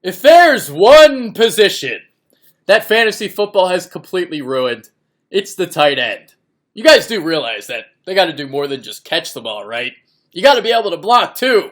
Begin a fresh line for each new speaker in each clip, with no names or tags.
If there's one position that fantasy football has completely ruined, it's the tight end. You guys do realize that they got to do more than just catch the ball, right? You got to be able to block too.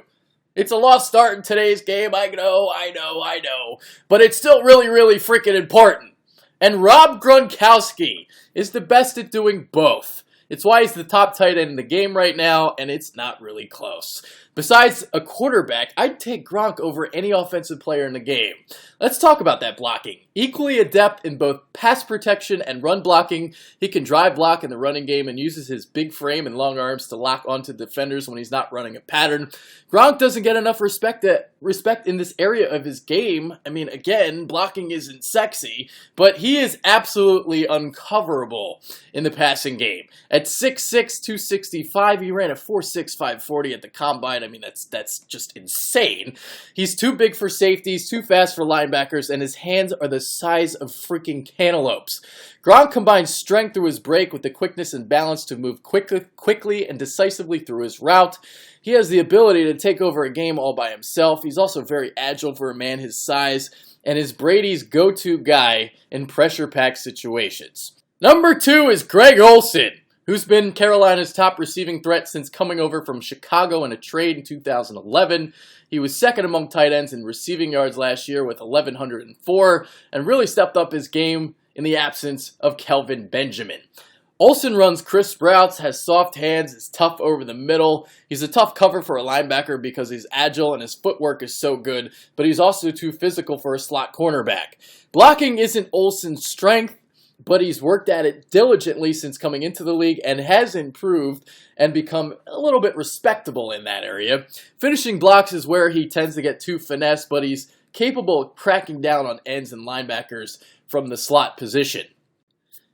It's a lost start in today's game, I know. But it's still really freaking important. And Rob Gronkowski is the best at doing both. It's why he's the top tight end in the game right now, and it's not really close. Besides a quarterback, I'd take Gronk over any offensive player in the game. Let's talk about that blocking. Equally adept in both pass protection and run blocking, he can drive block in the running game and uses his big frame and long arms to lock onto defenders when he's not running a pattern. Gronk doesn't get enough respect in this area of his game. I mean, again, blocking isn't sexy, but he is absolutely uncoverable in the passing game. At 6'6", 265, he ran a 4.6, 540 at the combine. I mean, that's just insane. He's too big for safeties, too fast for linebackers, and his hands are the size of freaking cantaloupes. Gronk combines strength through his break with the quickness and balance to move quickly and decisively through his route. He has the ability to take over a game all by himself. He's also very agile for a man his size, and is Brady's go-to guy in pressure-packed situations. Number 2 is Greg Olsen, who's been Carolina's top receiving threat since coming over from Chicago in a trade in 2011. He was second among tight ends in receiving yards last year with 1,104, and really stepped up his game in the absence of Kelvin Benjamin. Olsen runs crisp routes, has soft hands, is tough over the middle. He's a tough cover for a linebacker because he's agile and his footwork is so good, but he's also too physical for a slot cornerback. Blocking isn't Olsen's strength, but he's worked at it diligently since coming into the league and has improved and become a little bit respectable in that area. Finishing blocks is where he tends to get too finesse, but he's capable of cracking down on ends and linebackers from the slot position.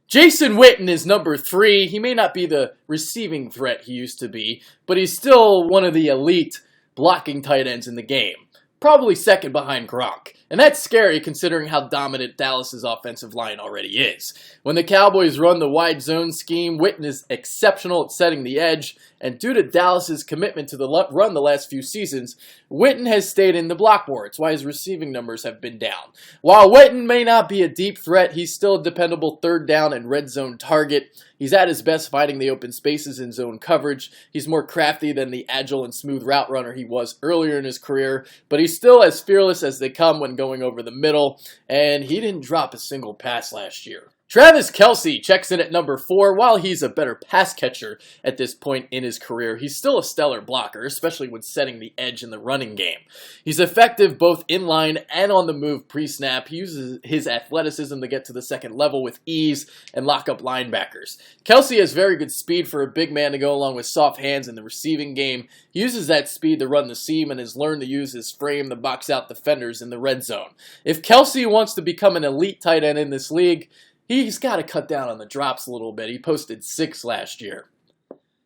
Jason Witten is number 3. He may not be the receiving threat he used to be, but he's still one of the elite blocking tight ends in the game. Probably second behind Gronk. And that's scary considering how dominant Dallas's offensive line already is. When the Cowboys run the wide zone scheme, Witten is exceptional at setting the edge, and due to Dallas's commitment to the run the last few seasons, Witten has stayed in the block war. It's why his receiving numbers have been down. While Witten may not be a deep threat, he's still a dependable third down and red zone target. He's at his best fighting the open spaces in zone coverage. He's more crafty than the agile and smooth route runner he was earlier in his career, but he's still as fearless as they come when going over the middle, and he didn't drop a single pass last year. Travis Kelce checks in at number 4. While he's a better pass catcher at this point in his career, he's still a stellar blocker, especially when setting the edge in the running game. He's effective both in line and on the move pre-snap. He uses his athleticism to get to the second level with ease and lock up linebackers. Kelce has very good speed for a big man to go along with soft hands in the receiving game. He uses that speed to run the seam and has learned to use his frame to box out defenders in the red zone. If Kelce wants to become an elite tight end in this league, he's got to cut down on the drops a little bit. He posted 6 last year.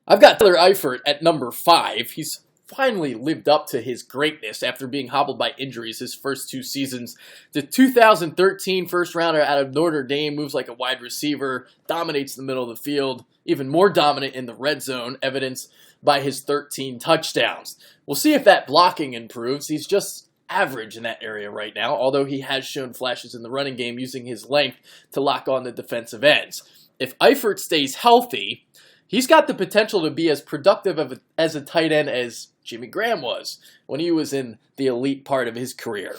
I've got Tyler Eifert at number 5. He's finally lived up to his greatness after being hobbled by injuries his first 2 seasons. The 2013 first rounder out of Notre Dame moves like a wide receiver, dominates the middle of the field, even more dominant in the red zone, evidenced by his 13 touchdowns. We'll see if that blocking improves. He's just average in that area right now, although he has shown flashes in the running game using his length to lock on the defensive ends. If Eifert stays healthy, he's got the potential to be as productive as a tight end as Jimmy Graham was when he was in the elite part of his career.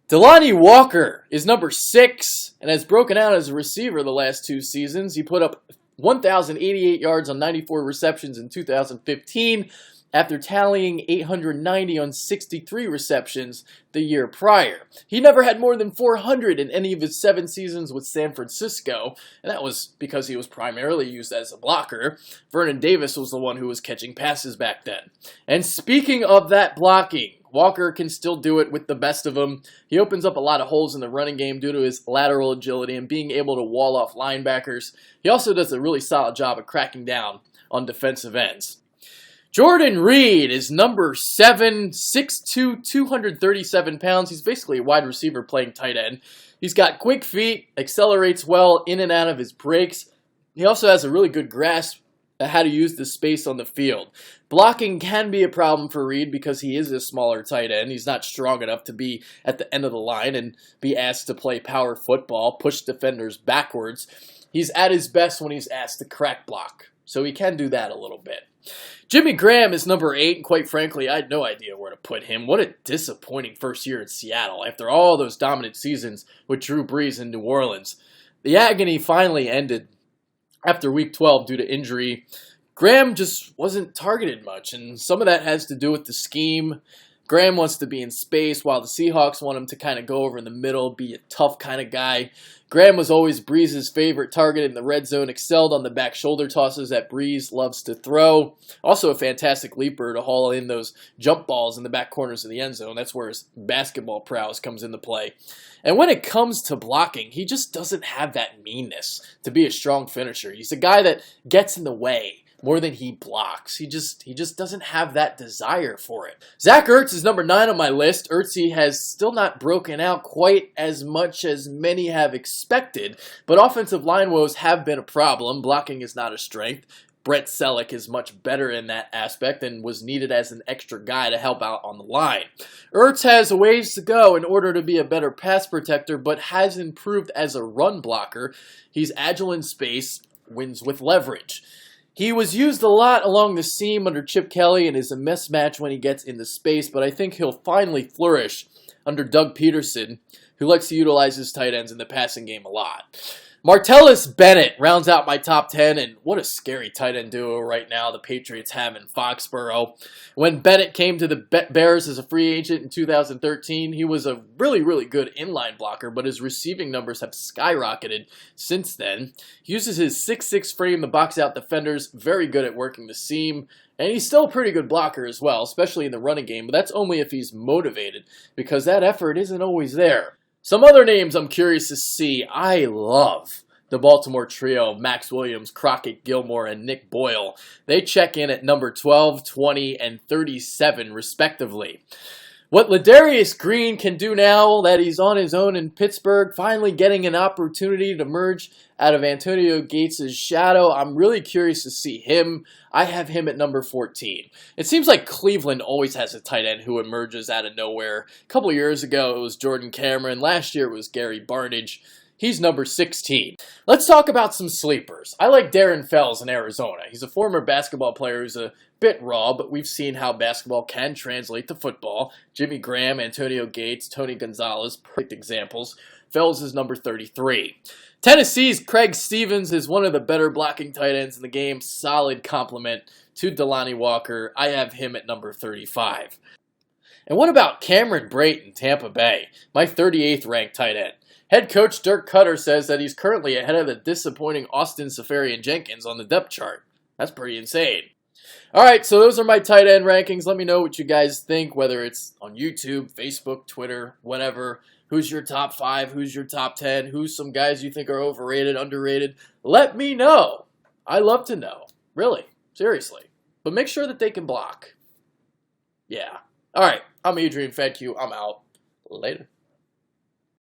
Delanie Walker is number 6 and has broken out as a receiver the last 2 seasons. He put up 1,088 yards on 94 receptions in 2015, after tallying 890 on 63 receptions the year prior. He never had more than 400 in any of his 7 seasons with San Francisco, and that was because he was primarily used as a blocker. Vernon Davis was the one who was catching passes back then. And speaking of that blocking, Walker can still do it with the best of them. He opens up a lot of holes in the running game due to his lateral agility and being able to wall off linebackers. He also does a really solid job of cracking down on defensive ends. Jordan Reed is number 7, 6'2", 237 pounds. He's basically a wide receiver playing tight end. He's got quick feet, accelerates well in and out of his breaks. He also has a really good grasp how to use the space on the field. Blocking can be a problem for Reed because he is a smaller tight end. He's not strong enough to be at the end of the line and be asked to play power football, push defenders backwards. He's at his best when he's asked to crack block, so he can do that a little bit. Jimmy Graham is number 8, and quite frankly, I had no idea where to put him. What a disappointing first year in Seattle after all those dominant seasons with Drew Brees in New Orleans. The agony finally ended after Week 12 due to injury. Graham just wasn't targeted much, and some of that has to do with the scheme. Graham wants to be in space, while the Seahawks want him to kind of go over in the middle, be a tough kind of guy. Graham was always Brees' favorite target in the red zone, excelled on the back shoulder tosses that Brees loves to throw. Also a fantastic leaper to haul in those jump balls in the back corners of the end zone. That's where his basketball prowess comes into play. And when it comes to blocking, he just doesn't have that meanness to be a strong finisher. He's a guy that gets in the way more than he blocks. He just doesn't have that desire for it. Zach Ertz is number 9 on my list. Ertz has still not broken out quite as much as many have expected, but offensive line woes have been a problem. Blocking is not a strength. Brent Celek is much better in that aspect and was needed as an extra guy to help out on the line. Ertz has a ways to go in order to be a better pass protector, but has improved as a run blocker. He's agile in space, wins with leverage. He was used a lot along the seam under Chip Kelly and is a mismatch when he gets into space, but I think he'll finally flourish under Doug Peterson, who likes to utilize his tight ends in the passing game a lot. Martellus Bennett rounds out my top 10, and what a scary tight end duo right now the Patriots have in Foxborough. When Bennett came to the Bears as a free agent in 2013, he was a really, really good inline blocker, but his receiving numbers have skyrocketed since then. He uses his 6'6" frame to box out defenders, very good at working the seam, and he's still a pretty good blocker as well, especially in the running game, but that's only if he's motivated, because that effort isn't always there. Some other names I'm curious to see. I love the Baltimore trio of Maxx Williams, Crockett Gilmore, and Nick Boyle. They check in at number 12, 20, and 37, respectively. What Ladarius Green can do now that he's on his own in Pittsburgh, finally getting an opportunity to emerge out of Antonio Gates' shadow, I'm really curious to see him. I have him at number 14. It seems like Cleveland always has a tight end who emerges out of nowhere. A couple years ago, it was Jordan Cameron. Last year, it was Gary Barnidge. He's number 16. Let's talk about some sleepers. I like Darren Fells in Arizona. He's a former basketball player who's a bit raw, but we've seen how basketball can translate to football. Jimmy Graham, Antonio Gates, Tony Gonzalez, perfect examples. Fells is number 33. Tennessee's Craig Stevens is one of the better blocking tight ends in the game. Solid compliment to Delanie Walker. I have him at number 35. And what about Cameron Brate in Tampa Bay, my 38th ranked tight end? Head coach Dirk Cutter says that he's currently ahead of the disappointing Austin Seferian-Jenkins on the depth chart. That's pretty insane. Alright, so those are my tight end rankings. Let me know what you guys think, whether it's on YouTube, Facebook, Twitter, whatever. Who's your top 5? Who's your top 10? Who's some guys you think are overrated, underrated? Let me know. I love to know. Really. Seriously. But make sure that they can block. Yeah. Alright, I'm Adrian Fedke. I'm out. Later.